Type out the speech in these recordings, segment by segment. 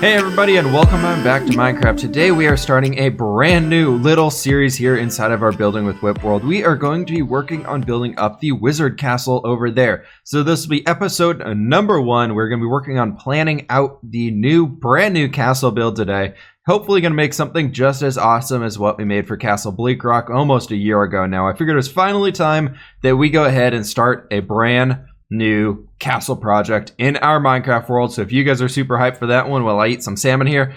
Hey everybody, and welcome on back to Minecraft. Today we are starting a brand new little series here inside of our Building with Whip world. We are going to be working on building up the wizard castle over there. So this will be episode number 1. We're going to be working on planning out the brand new castle build today. Hopefully going to make something just as awesome as what we made for Castle Bleak Rock almost a year ago now. I figured it was finally time that we go ahead and start a brand new castle project in our Minecraft world. So if you guys are super hyped for that one while I eat some salmon here,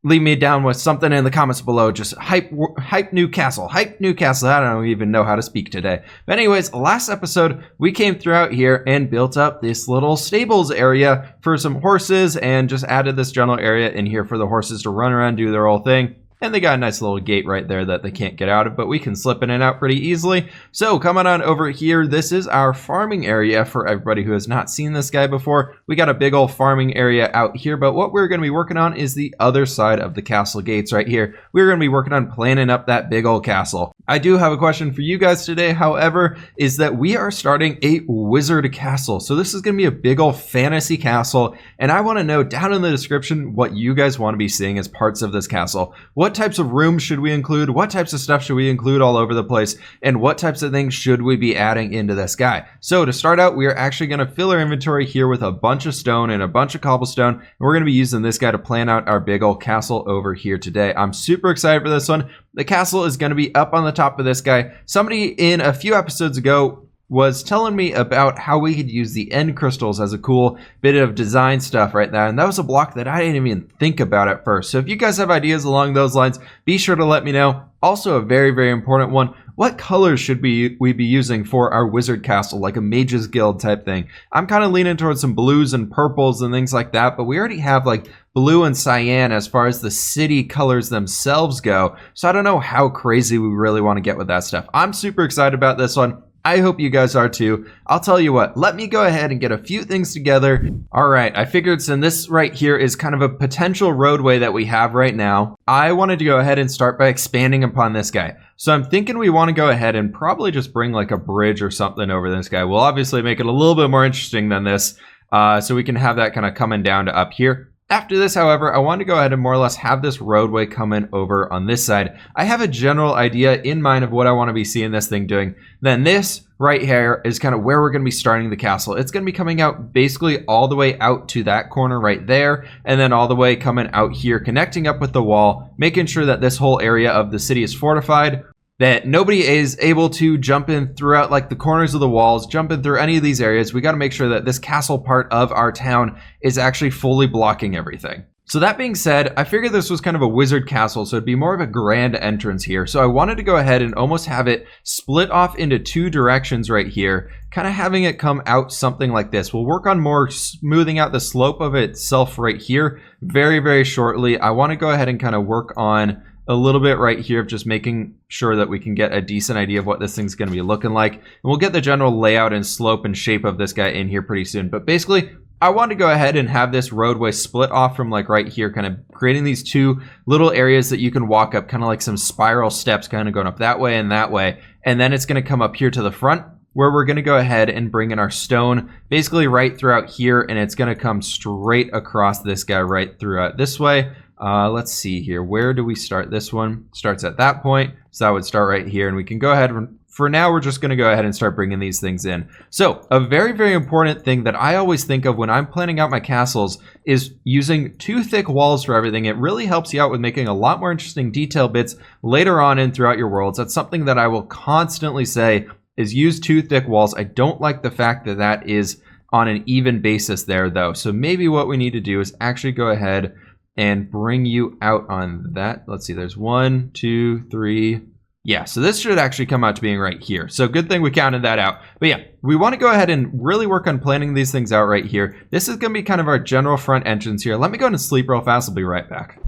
leave me down with something in the comments below. Just hype new castle. I don't even know how to speak today. But anyways, last episode we came throughout here and built up this little stables area for some horses and just added this general area in here for the horses to run around, do their whole thing. And they got a nice little gate right there that they can't get out of, but we can slip in and out pretty easily. So coming on over here, this is our farming area for everybody who has not seen this guy before. We got a big old farming area out here, but what we're going to be working on is the other side of the castle gates right here. We're going to be working on planning up that big old castle. I do have a question for you guys today, however, is that we are starting a wizard castle. So this is going to be a big old fantasy castle, and I want to know down in the description what you guys want to be seeing as parts of this castle. What types of rooms should we include? What types of stuff should we include all over the place? And what types of things should we be adding into this guy? So to start out, we are actually going to fill our inventory here with a bunch of stone and a bunch of cobblestone. And we're going to be using this guy to plan out our big old castle over here today. I'm super excited for this one. The castle is going to be up on the top of this guy. Somebody in a few episodes ago was telling me about how we could use the end crystals as a cool bit of design stuff right there, and that was a block that I didn't even think about at first. So if you guys have ideas along those lines, be sure to let me know. Also a very, very important one, what colors should we be using for our wizard castle, like a mage's guild type thing? I'm kind of leaning towards some blues and purples and things like that, but we already have like blue and cyan as far as the city colors themselves go, so I don't know how crazy we really want to get with that stuff. I'm super excited about this one. I hope you guys are too. I'll tell you what, let me go ahead and get a few things together. All right, I figured since this right here is kind of a potential roadway that we have right now, I wanted to go ahead and start by expanding upon this guy. So I'm thinking we want to go ahead and probably just bring like a bridge or something over this guy. We'll obviously make it a little bit more interesting than this, so we can have that kind of coming down to up here. After this, however, I want to go ahead and more or less have this roadway coming over on this side. I have a general idea in mind of what I want to be seeing this thing doing. Then this right here is kind of where we're going to be starting the castle. It's going to be coming out basically all the way out to that corner right there, and then all the way coming out here, connecting up with the wall, making sure that this whole area of the city is fortified, that nobody is able to jump in throughout like the corners of the walls, jump in through any of these areas. We got to make sure that this castle part of our town is actually fully blocking everything. So that being said, I figured this was kind of a wizard castle, so it'd be more of a grand entrance here. So I wanted to go ahead and almost have it split off into two directions right here, kind of having it come out something like this. We'll work on more smoothing out the slope of itself right here very, very shortly. I want to go ahead and kind of work on a little bit right here of just making sure that we can get a decent idea of what this thing's going to be looking like. And we'll get the general layout and slope and shape of this guy in here pretty soon. But basically, I want to go ahead and have this roadway split off from like right here, kind of creating these two little areas that you can walk up, kind of like some spiral steps kind of going up that way and that way. And then it's going to come up here to the front, where we're going to go ahead and bring in our stone basically right throughout here, and it's going to come straight across this guy right throughout this way. Let's see here. Where do we start? This one starts at that point, so that would start right here, and we can go ahead and for now we're just going to go ahead and start bringing these things in. So a very, very important thing that I always think of when I'm planning out my castles is using two thick walls for everything. It really helps you out with making a lot more interesting detail bits later on and throughout your worlds. That's something that I will constantly say is use two thick walls. I don't like the fact that that is on an even basis there though. So maybe what we need to do is actually go ahead and bring you out on that. Let's see, there's 1, 2, 3. Yeah, so this should actually come out to being right here. So good thing we counted that out. But yeah, we want to go ahead and really work on planning these things out right here. This is going to be kind of our general front entrance here. Let me go ahead and sleep real fast. I'll be right back.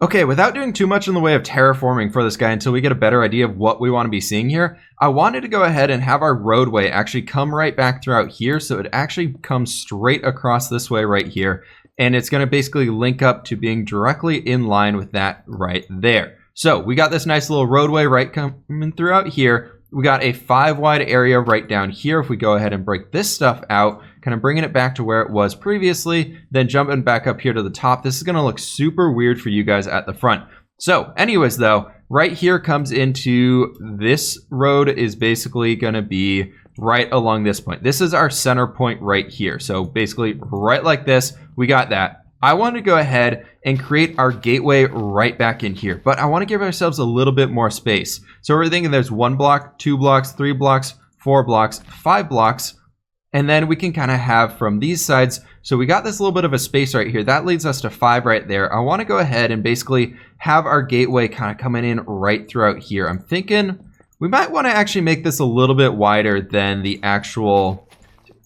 Okay, without doing too much in the way of terraforming for this guy until we get a better idea of what we want to be seeing here, I wanted to go ahead and have our roadway actually come right back throughout here. So it actually comes straight across this way right here. And it's going to basically link up to being directly in line with that right there. So we got this nice little roadway right coming throughout here. We got a 5 wide area right down here. If we go ahead and break this stuff out, kind of bringing it back to where it was previously, then jumping back up here to the top, this is going to look super weird for you guys at the front. So anyways though, right here comes into this road is basically going to be right along this point. This is our center point right here. So basically right like this, we got that. I want to go ahead and create our gateway right back in here, but I want to give ourselves a little bit more space. So we're thinking there's 1 block, 2 blocks, 3 blocks, 4 blocks, 5 blocks, and then we can kind of have from these sides. So we got this little bit of a space right here. That leads us to 5 right there. I want to go ahead and basically have our gateway kind of coming in right throughout here. I'm thinking we might want to actually make this a little bit wider than the actual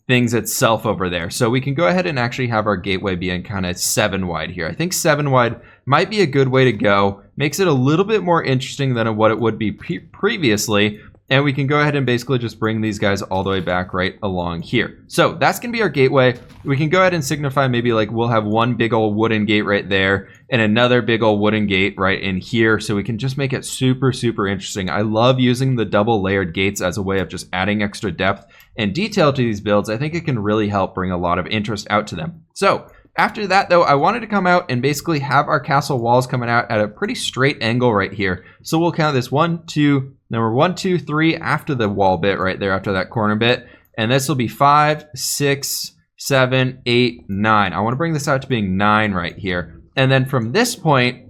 things itself over there. So we can go ahead and actually have our gateway being kind of 7 wide here. I think 7 wide might be a good way to go. Makes it a little bit more interesting than what it would be previously. And we can go ahead and basically just bring these guys all the way back right along here. So that's going to be our gateway. We can go ahead and signify maybe like we'll have one big old wooden gate right there and another big old wooden gate right in here. So we can just make it super, super interesting. I love using the double layered gates as a way of just adding extra depth and detail to these builds. I think it can really help bring a lot of interest out to them. So after that though, I wanted to come out and basically have our castle walls coming out at a pretty straight angle right here. So we'll count this 1, 2, number 1, 2, 3 after the wall bit right there, after that corner bit. And this will be 5, 6, 7, 8, 9. I want to bring this out to being 9 right here. And then from this point,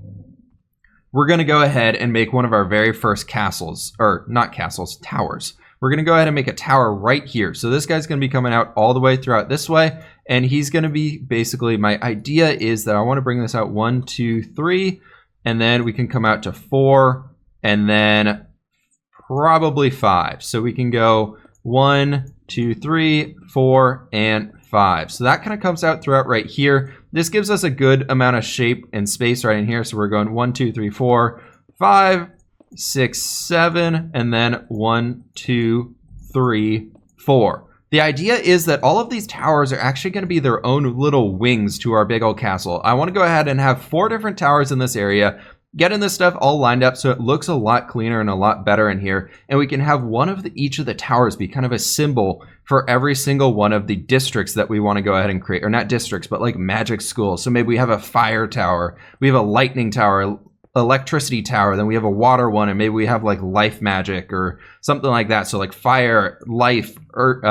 we're going to go ahead and make one of our very first castles, or not castles, towers. We're going to go ahead and make a tower right here. So this guy's going to be coming out all the way throughout this way. And he's going to be basically, my idea is that I want to bring this out 1, 2, 3. And then we can come out to 4. And then probably 5. So we can go 1, 2, 3, 4, and 5. So that kind of comes out throughout right here. This gives us a good amount of shape and space right in here. So we're going 1, 2, 3, 4, 5, 6, 7, and then 1, 2, 3, 4. The idea is that all of these towers are actually going to be their own little wings to our big old castle. I want to go ahead and have 4 different towers in this area, getting this stuff all lined up so it looks a lot cleaner and a lot better in here. And we can have one of each of the towers be kind of a symbol for every single one of the districts that we want to go ahead and create. Or not districts, but like magic schools. So maybe we have a fire tower, we have a lightning tower, electricity tower, then we have a water one, and maybe we have like life magic or something like that. So like fire, life, or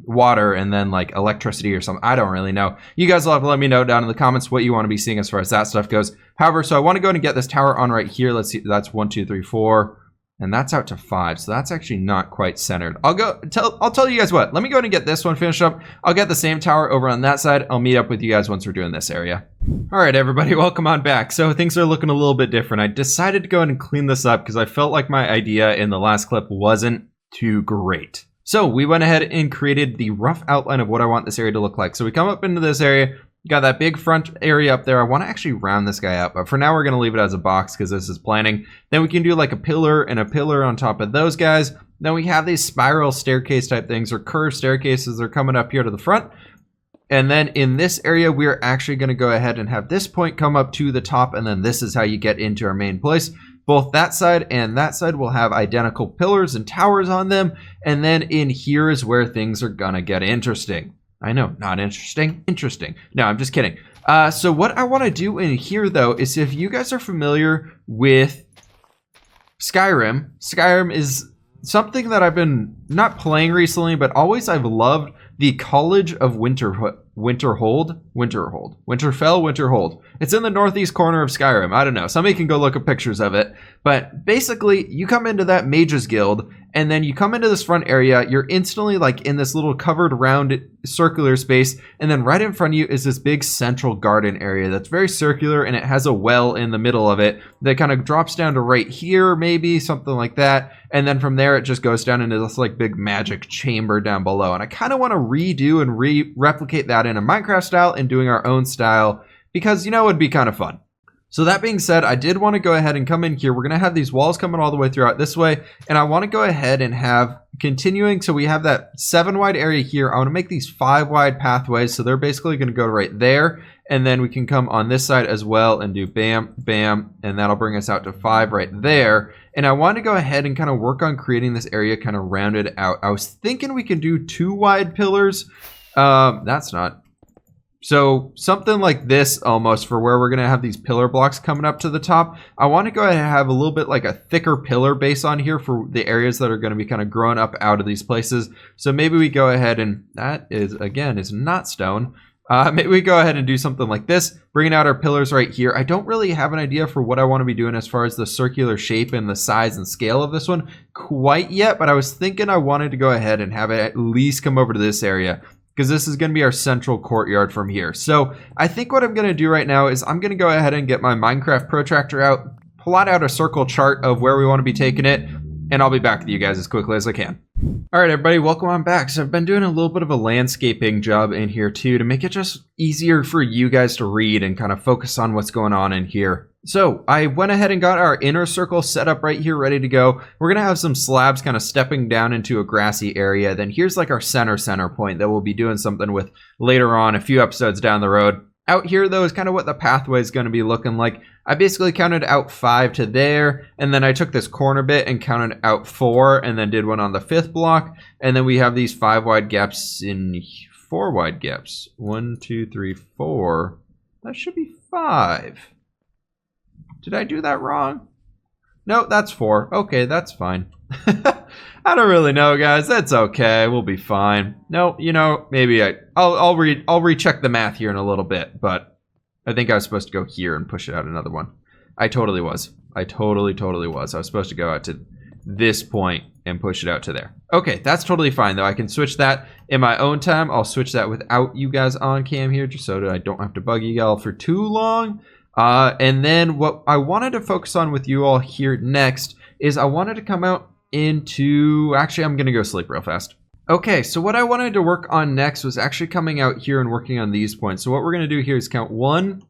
water, and then like electricity or something. I don't really know. You guys will have to let me know down in the comments what you want to be seeing as far as that stuff goes. However, so I want to go ahead and get this tower on right here. Let's see, that's 1, 2, 3, 4. And that's out to 5, so that's actually not quite centered. I'll tell you guys what. Let me go ahead and get this one finished up. I'll get the same tower over on that side. I'll meet up with you guys once we're doing this area. All right, everybody, welcome on back. So things are looking a little bit different. I decided to go ahead and clean this up because I felt like my idea in the last clip wasn't too great. So we went ahead and created the rough outline of what I want this area to look like. So we come up into this area. Got that big front area up there. I want to actually round this guy up, but for now we're going to leave it as a box because this is planning. Then we can do like a pillar and a pillar on top of those guys. Then we have these spiral staircase type things or curved staircases that are coming up here to the front. And then in this area, we're actually going to go ahead and have this point come up to the top. And then this is how you get into our main place. Both that side and that side will have identical pillars and towers on them. And then in here is where things are going to get interesting. I know, not interesting, interesting. No, I'm just kidding. So what I want to do in here, though, is if you guys are familiar with Skyrim, Skyrim is something that I've been not playing recently, but always I've loved the College of Winterfell. It's in the northeast corner of Skyrim. I don't know. Somebody can go look at pictures of it. But basically, you come into that Mages Guild, and then you come into this front area. You're instantly like in this little covered round circular space. And then right in front of you is this big central garden area that's very circular, and it has a well in the middle of it that kind of drops down to right here, maybe something like that. And then from there, it just goes down into this like big magic chamber down below. And I kind of want to redo and replicate that in a Minecraft style and doing our own style because, you know, it would be kind of fun. So that being said, I did want to go ahead and come in here. We're going to have these walls coming all the way throughout this way. And I want to go ahead and have continuing. So we have that 7 wide area here. I want to make these 5 wide pathways. So they're basically going to go right there. And then we can come on this side as well and do bam, bam, and that'll bring us out to 5 right there. And I want to go ahead and kind of work on creating this area kind of rounded out. I was thinking we can do 2 wide pillars. That's not. So something like this almost for where we're going to have these pillar blocks coming up to the top. I want to go ahead and have a little bit like a thicker pillar base on here for the areas that are going to be kind of grown up out of these places. So maybe we go ahead and that is, again, is not stone. Maybe we go ahead and do something like this, bringing out our pillars right here. I don't really have an idea for what I want to be doing as far as the circular shape and the size and scale of this one quite yet, but I was thinking I wanted to go ahead and have it at least come over to this area, because this is going to be our central courtyard from here. So I think what I'm going to do right now is I'm going to go ahead and get my Minecraft protractor out, plot out a circle chart of where we want to be taking it, and I'll be back with you guys as quickly as I can. All right, everybody, welcome on back. So I've been doing a little bit of a landscaping job in here too to make it just easier for you guys to read and kind of focus on what's going on in here. So I went ahead and got our inner circle set up right here, ready to go. We're going to have some slabs kind of stepping down into a grassy area. Then here's like our center point that we'll be doing something with later on, a few episodes down the road. Out here, though, is kind of what the pathway is going to be looking like. I basically counted out 5 to there, and then I took this corner bit and counted out 4, and then did one on the 5th block. And then we have these 5 wide gaps in 4 wide gaps. 1, 2, 3, 4. That should be 5. Did I do that wrong? No, that's 4. Okay, that's fine. I don't really know, guys. That's okay. We'll be fine. No, you know, maybe I'll recheck the math here in a little bit, but I think I was supposed to go here and push it out another one. I totally was. I totally was. I was supposed to go out to this point and push it out to there. Okay, that's totally fine, though. I can switch that in my own time. I'll switch that without you guys on cam here, just so that I don't have to bug you all for too long. And then what I wanted to focus on with you all here next is I wanted to come out into, actually I'm gonna go sleep real fast. Okay, so what I wanted to work on next was actually coming out here and working on these points. So what we're gonna do here is count 1,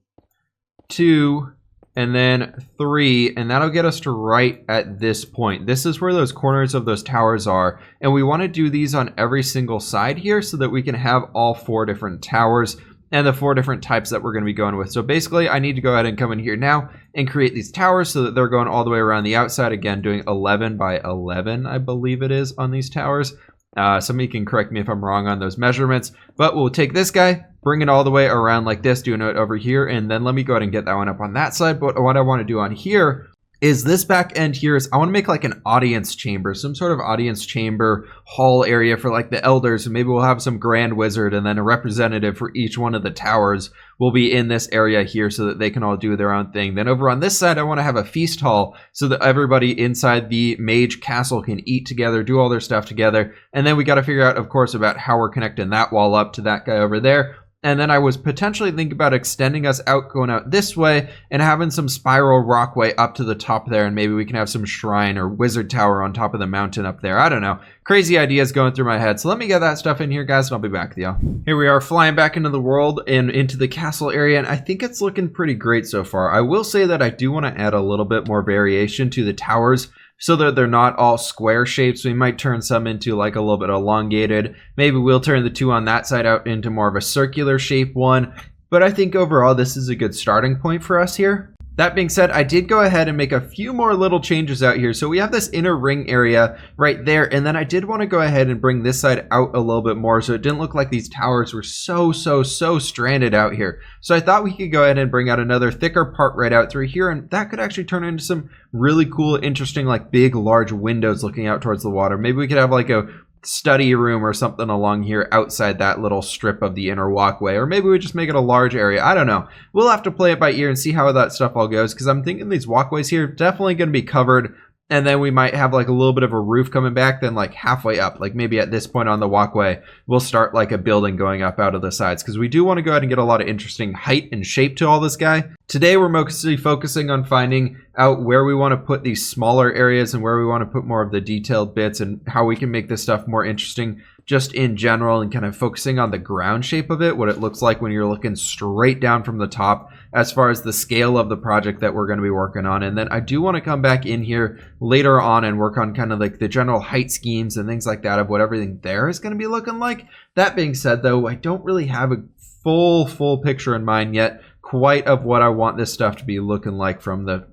2, and then 3, and that'll get us to right at this point. This is where those corners of those towers are, and we want to do these on every single side here so that we can have all 4 different towers and the 4 different types that we're going to be going with. So basically, I need to go ahead and come in here now and create these towers so that they're going all the way around the outside. Again, doing 11 by 11, I believe it is, on these towers. Somebody can correct me if I'm wrong on those measurements, but we'll take this guy, bring it all the way around like this, doing it over here, and then let me go ahead and get that one up on that side. But what I want to do on here is this back end here is I want to make like an audience chamber, some sort of audience chamber hall area for like the elders, and maybe we'll have some grand wizard and then a representative for each one of the towers will be in this area here so that they can all do their own thing. Then over on this side, I want to have a feast hall so that everybody inside the mage castle can eat together, do all their stuff together. And then we got to figure out, of course, about how we're connecting that wall up to that guy over there. And then I was potentially thinking about extending us out, going out this way, and having some spiral rockway up to the top there, and maybe we can have some shrine or wizard tower on top of the mountain up there. I don't know. Crazy ideas going through my head. So let me get that stuff in here, guys, and I'll be back with y'all. Here we are flying back into the world and into the castle area, and I think it's looking pretty great so far. I will say that I do want to add a little bit more variation to the towers, so that they're not all square shapes. We might turn some into like a little bit elongated. Maybe we'll turn the 2 on that side out into more of a circular shape one. But I think overall this is a good starting point for us here. That being said, I did go ahead and make a few more little changes out here. So we have this inner ring area right there, and then I did want to go ahead and bring this side out a little bit more so it didn't look like these towers were so stranded out here. So I thought we could go ahead and bring out another thicker part right out through here, and that could actually turn into some really cool, interesting, like big, large windows looking out towards the water. Maybe we could have like a study room or something along here outside that little strip of the inner walkway, or maybe we just make it a large area. I don't know. We'll have to play it by ear and see how that stuff all goes, because I'm thinking these walkways here definitely going to be covered, and then we might have like a little bit of a roof coming back, then like halfway up, like maybe at this point on the walkway we'll start like a building going up out of the sides, because we do want to go ahead and get a lot of interesting height and shape to all this guy. Today we're mostly focusing on finding out where we want to put these smaller areas and where we want to put more of the detailed bits, and how we can make this stuff more interesting just in general, and kind of focusing on the ground shape of it, what it looks like when you're looking straight down from the top as far as the scale of the project that we're going to be working on. And then I do want to come back in here later on and work on kind of like the general height schemes and things like that of what everything there is going to be looking like. That being said, though, I don't really have a full picture in mind yet, quite of what I want this stuff to be looking like from the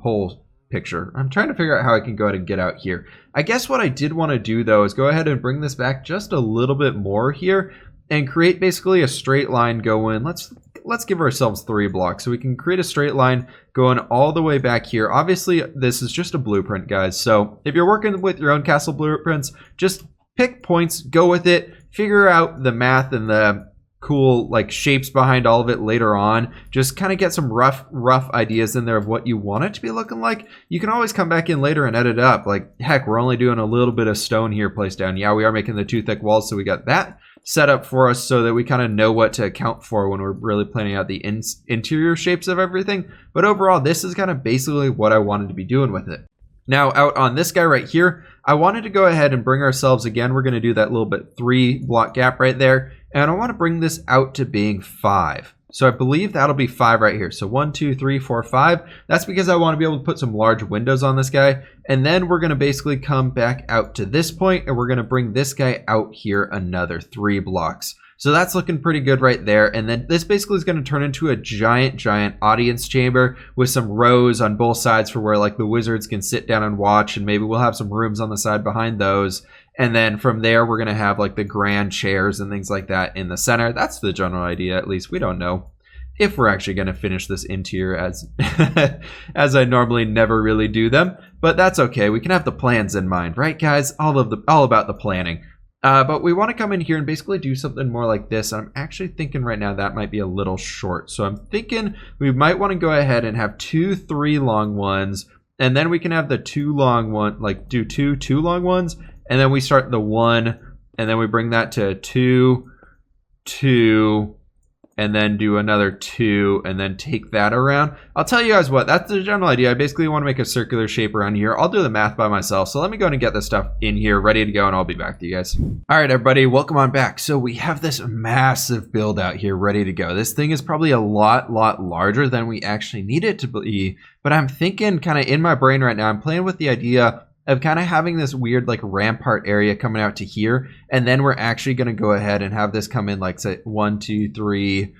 whole picture. I'm trying to figure out how I can go ahead and get out here. I guess what I did want to do though is go ahead and bring this back just a little bit more here and create basically a straight line going. Let's give ourselves 3 blocks so we can create a straight line going all the way back here. Obviously this is just a blueprint, guys, so if you're working with your own castle blueprints, just pick points, go with it, figure out the math and the cool like shapes behind all of it later on. Just kind of get some rough ideas in there of what you want it to be looking like. You can always come back in later and edit it up. Like, heck, we're only doing a little bit of stone here placed down. Yeah, we are making the 2 thick walls, so we got that set up for us so that we kind of know what to account for when we're really planning out the interior shapes of everything. But overall, this is kind of basically what I wanted to be doing with it. Now, out on this guy right here, I wanted to go ahead and bring ourselves, again, we're going to do that little bit 3 block gap right there. And I want to bring this out to being 5. So I believe that'll be 5 right here. So 1, 2, 3, 4, 5. That's because I want to be able to put some large windows on this guy. And then we're going to basically come back out to this point, and we're going to bring this guy out here another 3 blocks. So that's looking pretty good right there. And then this basically is going to turn into a giant audience chamber with some rows on both sides for where like the wizards can sit down and watch, and maybe we'll have some rooms on the side behind those. And then from there, we're going to have like the grand chairs and things like that in the center. That's the general idea, at least. We don't know if we're actually going to finish this interior as as I normally never really do them, but that's okay. We can have the plans in mind, right, guys? All about the planning. But we want to come in here and basically do something more like this. I'm actually thinking right now that might be a little short. So I'm thinking we might want to go ahead and have 2 3 long ones, and then we can have the 2 long one, like do 2 long ones, and then we start the 1, and then we bring that to 2 2, and then do another 2, and then take that around. I'll tell you guys what, that's the general idea. I basically want to make a circular shape around here. I'll do the math by myself, so let me go ahead and get this stuff in here ready to go, and I'll be back to you guys. All right, everybody, welcome on back. So we have this massive build out here ready to go. This thing is probably a lot larger than we actually need it to be, but I'm thinking kind of in my brain right now, I'm playing with the idea of kind of having this weird like rampart area coming out to here, and then we're actually going to go ahead and have this come in like say 1 2 3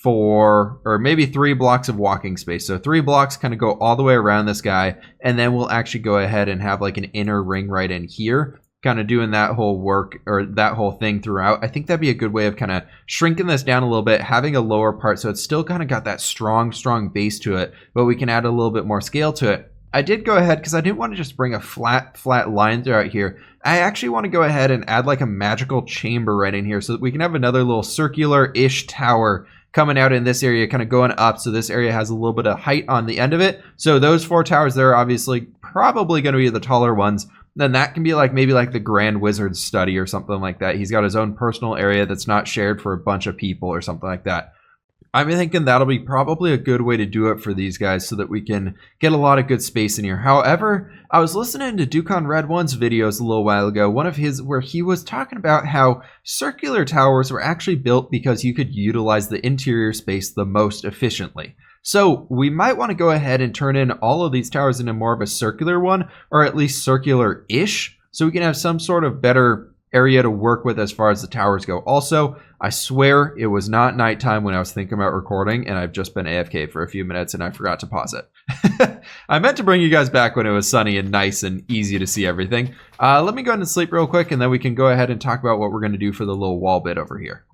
4, or maybe 3 blocks of walking space. So 3 blocks kind of go all the way around this guy, and then we'll actually go ahead and have like an inner ring right in here, kind of doing that whole work or that whole thing throughout. I think that'd be a good way of kind of shrinking this down a little bit, having a lower part so it's still kind of got that strong base to it, but we can add a little bit more scale to it. I did go ahead because I didn't want to just bring a flat line throughout here. I actually want to go ahead and add like a magical chamber right in here so that we can have another little circular-ish tower coming out in this area, kind of going up, so this area has a little bit of height on the end of it. So those 4 towers there are obviously probably going to be the taller ones. Then that can be like maybe like the Grand Wizard's study or something like that. He's got his own personal area that's not shared for a bunch of people or something like that. I'm thinking that'll be probably a good way to do it for these guys so that we can get a lot of good space in here. However, I was listening to Ducon Red One's videos a little while ago, one of his where he was talking about how circular towers were actually built because you could utilize the interior space the most efficiently. So we might want to go ahead and turn in all of these towers into more of a circular one, or at least circular-ish, so we can have some sort of better area to work with as far as the towers go. Also, I swear it was not nighttime when I was thinking about recording, and I've just been AFK for a few minutes and I forgot to pause it. I meant to bring you guys back when it was sunny and nice and easy to see everything. Let me go ahead and sleep real quick, and then we can go ahead and talk about what we're going to do for the little wall bit over here.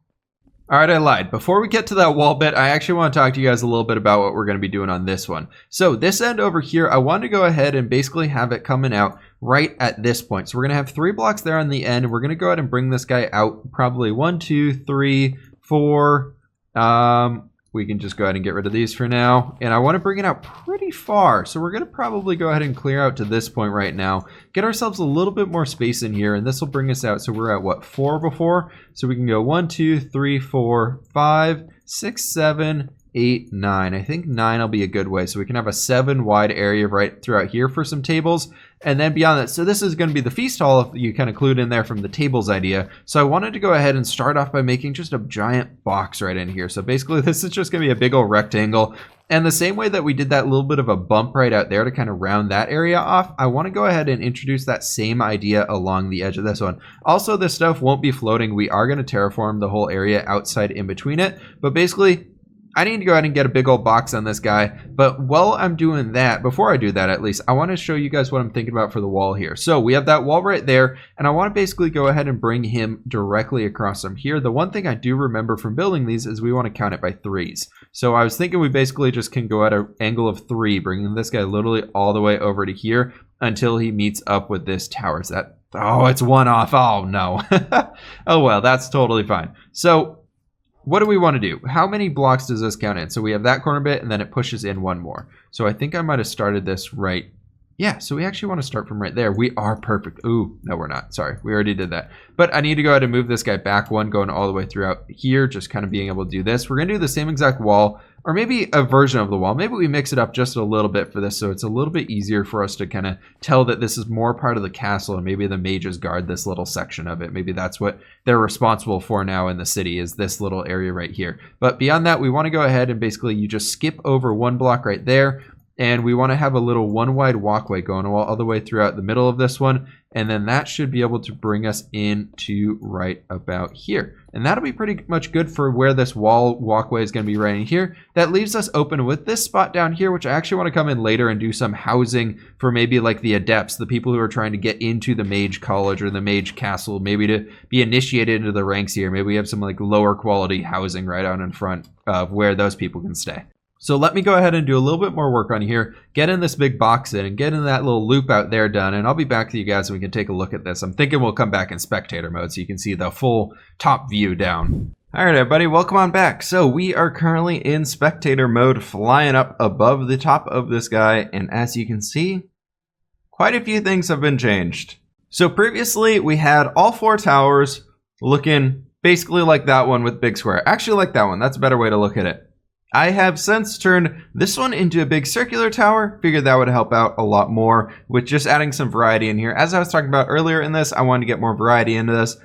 All right, I lied. Before we get to that wall bit, I actually want to talk to you guys a little bit about what we're going to be doing on this one. So this end over here, I want to go ahead and basically have it coming out right at this point. So we're going to have 3 blocks there on the end, and we're going to go ahead and bring this guy out probably 1 2 3 4. We can just go ahead and get rid of these for now. And I want to bring it out pretty far. So we're going to probably go ahead and clear out to this point right now. Get ourselves a little bit more space in here. And this will bring us out. So we're at what, 4 before? So we can go 1 2 3 4 5 6 7 8, 9. I think 9 will be a good way. So we can have a 7 wide area right throughout here for some tables. And then beyond that, so this is going to be the feast hall if you kind of clued in there from the tables idea. So I wanted to go ahead and start off by making just a giant box right in here. So basically this is just going to be a big old rectangle. And the same way that we did that little bit of a bump right out there to kind of round that area off, I want to go ahead and introduce that same idea along the edge of this one. Also, this stuff won't be floating. We are going to terraform the whole area outside in between it. But basically, I need to go ahead and get a big old box on this guy. But while I'm doing that, before I do that at least, I want to show you guys what I'm thinking about for the wall here. So we have that wall right there, and I want to basically go ahead and bring him directly across from here. The one thing I do remember from building these is we want to count it by 3s. So I was thinking we basically just can go at an angle of 3, bringing this guy literally all the way over to here until he meets up with this tower. Is that... Oh, it's 1 off. Oh, no. Oh, well, that's totally fine. So what do we want to do? How many blocks does this count in? So we have that corner bit, and then it pushes in 1 more. So I think I might have started this right. Yeah, so we actually want to start from right there. We are perfect. Ooh, no, we're not. Sorry, we already did that. But I need to go ahead and move this guy back 1, going all the way throughout here, just kind of being able to do this. We're going to do the same exact wall, or maybe a version of the wall. Maybe we mix it up just a little bit for this, so it's a little bit easier for us to kind of tell that this is more part of the castle, and maybe the mages guard this little section of it. Maybe that's what they're responsible for now in the city, is this little area right here. But beyond that, we want to go ahead and basically you just skip over 1 block right there. And we want to have a little 1 wide walkway going all the way throughout the middle of this one. And then that should be able to bring us into right about here. And that'll be pretty much good for where this walkway is going to be right in here. That leaves us open with this spot down here, which I actually want to come in later and do some housing for maybe like the adepts, the people who are trying to get into the mage college or the mage castle, maybe to be initiated into the ranks here. Maybe we have some like lower quality housing right out in front of where those people can stay. So let me go ahead and do a little bit more work on here, get in this big box in, and get in that little loop out there done, and I'll be back to you guys so we can take a look at this. I'm thinking we'll come back in spectator mode so you can see the full top view down. All right, everybody, welcome on back. So we are currently in spectator mode, flying up above the top of this guy, and as you can see, quite a few things have been changed. So previously, we had all 4 towers looking basically like that one with big square. Actually like that one, that's a better way to look at it. I have since turned this one into a big circular tower. Figured that would help out a lot more with just adding some variety in here. As I was talking about earlier in this, I wanted to get more variety into this.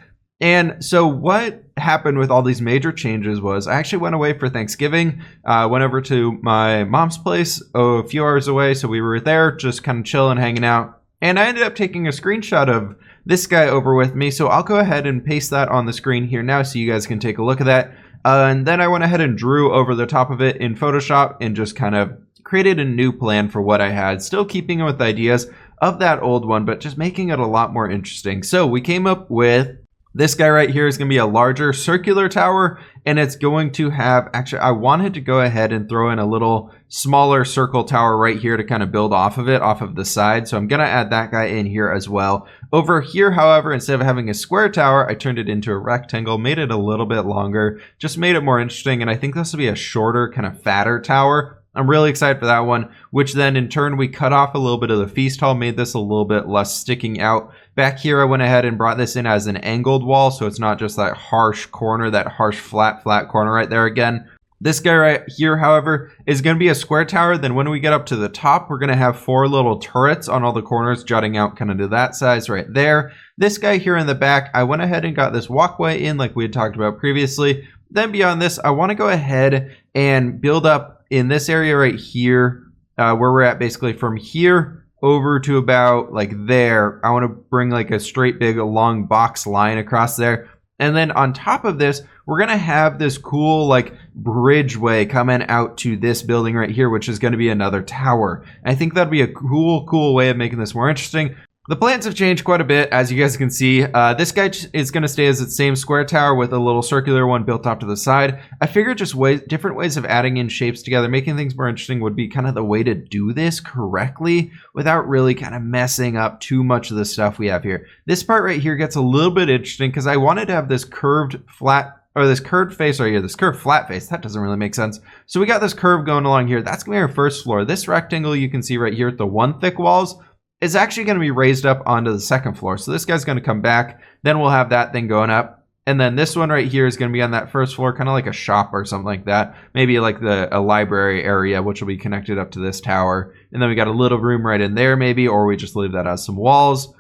And so what happened with all these major changes was I actually went away for Thanksgiving. Went over to my mom's place a few hours away. So we were there just kind of chilling, hanging out. And I ended up taking a screenshot of this guy over with me. So I'll go ahead and paste that on the screen here now so you guys can take a look at that. And then I went ahead and drew over the top of it in Photoshop and just kind of created a new plan for what I had, still keeping with ideas of that old one, but just making it a lot more interesting. So we came up with this guy right here is going to be a larger circular tower, and it's going to have, actually, I wanted to go ahead and throw in a little smaller circle tower right here to kind of build off of it, off of the side. So I'm going to add that guy in here as well. Over here, however, instead of having a square tower, I turned it into a rectangle, made it a little bit longer, just made it more interesting. And I think this will be a shorter, kind of fatter tower. I'm really excited for that one, which then in turn, we cut off a little bit of the feast hall, made this a little bit less sticking out. Back here, I went ahead and brought this in as an angled wall, so it's not just that harsh corner, that harsh flat corner right there again. This guy right here, however, is going to be a square tower. Then when we get up to the top, we're going to have 4 little turrets on all the corners, jutting out kind of to that size right there. This guy here in the back, I went ahead and got this walkway in like we had talked about previously. Then beyond this, I want to go ahead and build up in this area right here, where we're at basically from here over to about like there. I want to bring like a straight big long box line across there. And then on top of this, we're going to have this cool like bridgeway coming out to this building right here, which is going to be another tower. I think that'd be a cool way of making this more interesting. The plans have changed quite a bit, as you guys can see. This guy is going to stay as its same square tower with a little circular one built off to the side. I figured just different ways of adding in shapes together, making things more interesting would be kind of the way to do this correctly without really kind of messing up too much of the stuff we have here. This part right here gets a little bit interesting because I wanted to have this curved flat, or this curved face right here, this curved flat face. That doesn't really make sense. So we got this curve going along here. That's going to be our first floor. This rectangle you can see right here at the 1 thick walls is actually going to be raised up onto the 2nd floor. So this guy's going to come back. Then we'll have that thing going up. And then this one right here is going to be on that first floor, kind of like a shop or something like that. Maybe like a library area, which will be connected up to this tower. And then we got a little room right in there maybe, or we just leave that as some walls.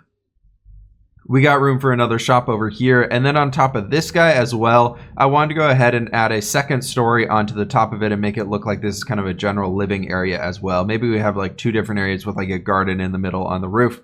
We got room for another shop over here. And then on top of this guy as well, I wanted to go ahead and add a second story onto the top of it and make it look like this is kind of a general living area as well. Maybe we have like 2 different areas with like a garden in the middle on the roof.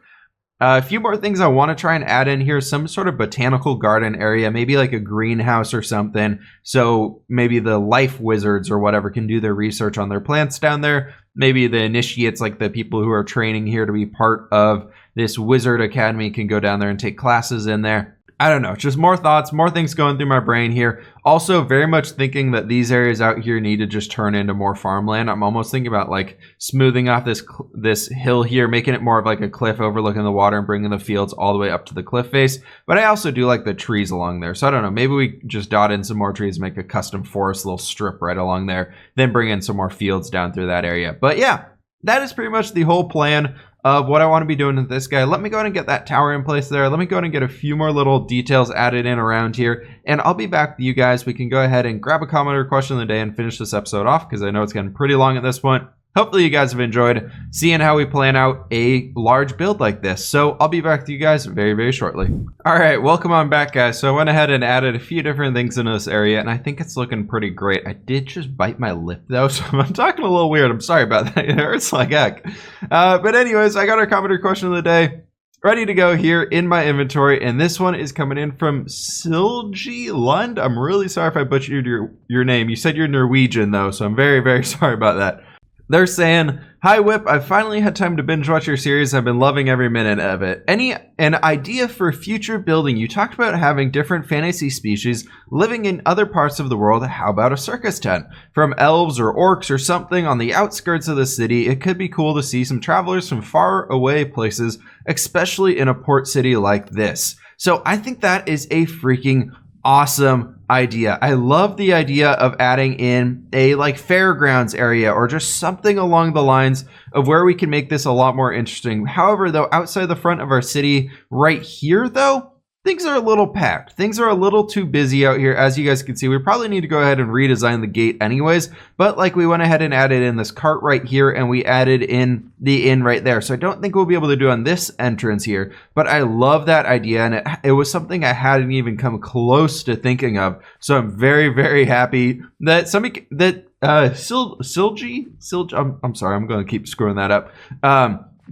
A few more things I want to try and add in here, some sort of botanical garden area, maybe like a greenhouse or something. So maybe the life wizards or whatever can do their research on their plants down there. Maybe the initiates, like the people who are training here to be part of this wizard academy, can go down there and take classes in there. I don't know, just more thoughts, more things going through my brain here. Also very much thinking that these areas out here need to just turn into more farmland. I'm almost thinking about like smoothing off this hill here, making it more of like a cliff overlooking the water and bringing the fields all the way up to the cliff face. But I also do like the trees along there. So I don't know, maybe we just dot in some more trees, make a custom forest little strip right along there, then bring in some more fields down through that area. But yeah, that is pretty much the whole plan of what I want to be doing with this guy. Let me go ahead and get that tower in place there. Let me go ahead and get a few more little details added in around here, and I'll be back with you guys. We can go ahead and grab a comment or question of the day and finish this episode off, because I know it's getting pretty long at this point. Hopefully you guys have enjoyed seeing how we plan out a large build like this. So I'll be back with you guys very, very shortly. All right, welcome on back, guys. So I went ahead and added a few different things into this area, and I think it's looking pretty great. I did just bite my lip though, so I'm talking a little weird. I'm sorry about that. It hurts like heck. But anyways, I got our comment or question of the day ready to go here in my inventory, and this one is coming in from Silji Lund. I'm really sorry if I butchered your name. You said you're Norwegian though, so I'm very, very sorry about that. They're saying, "Hi Whip, I've finally had time to binge watch your series. I've been loving every minute of it. An idea for future building? You talked about having different fantasy species living in other parts of the world. How about a circus tent? From elves or orcs or something on the outskirts of the city. It could be cool to see some travelers from far away places, especially in a port city like this." So I think that is a freaking awesome idea. I love the idea of adding in a like fairgrounds area or just something along the lines of where we can make this a lot more interesting. However, though, outside the front of our city right here, though, things are a little packed. Things are a little too busy out here. As you guys can see, we probably need to go ahead and redesign the gate anyways. But like we went ahead and added in this cart right here, and we added in the inn right there. So I don't think we'll be able to do on this entrance here. But I love that idea, and it was something I hadn't even come close to thinking of. So I'm very, very happy that somebody that Silji, I'm sorry, I'm going to keep screwing that up.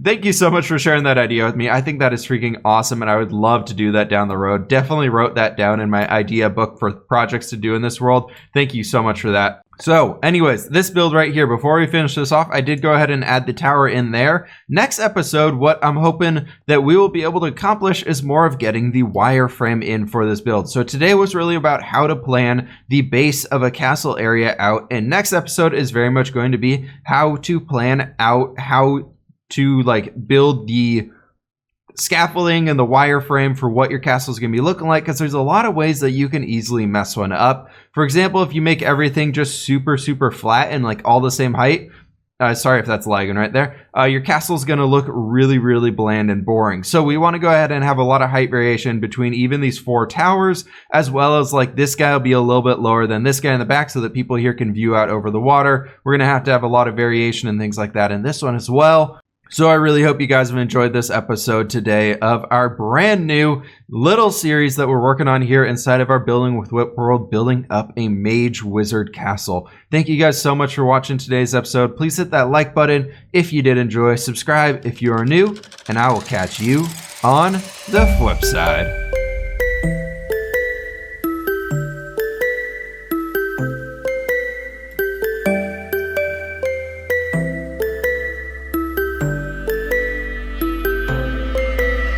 Thank you so much for sharing that idea with me. I think that is freaking awesome, and I would love to do that down the road. Definitely wrote that down in my idea book for projects to do in this world. Thank you so much for that. So anyways, this build right here, before we finish this off, I did go ahead and add the tower in there. Next episode, what I'm hoping that we will be able to accomplish is more of getting the wireframe in for this build. So today was really about how to plan the base of a castle area out, and next episode is very much going to be how to plan out how to like build the scaffolding and the wireframe for what your castle is going to be looking like, because there's a lot of ways that you can easily mess one up. For example, if you make everything just super flat and like all the same height, sorry if that's lagging right there, your castle is going to look really bland and boring. So we want to go ahead and have a lot of height variation between even these 4 towers, as well as like this guy will be a little bit lower than this guy in the back so that people here can view out over the water. We're going to have a lot of variation and things like that in this one as well. So I really hope you guys have enjoyed this episode today of our brand new little series that we're working on here inside of our Building with Whip world, building up a mage wizard castle. Thank you guys so much for watching today's episode. Please hit that like button if you did enjoy, subscribe if you are new, and I will catch you on the flip side.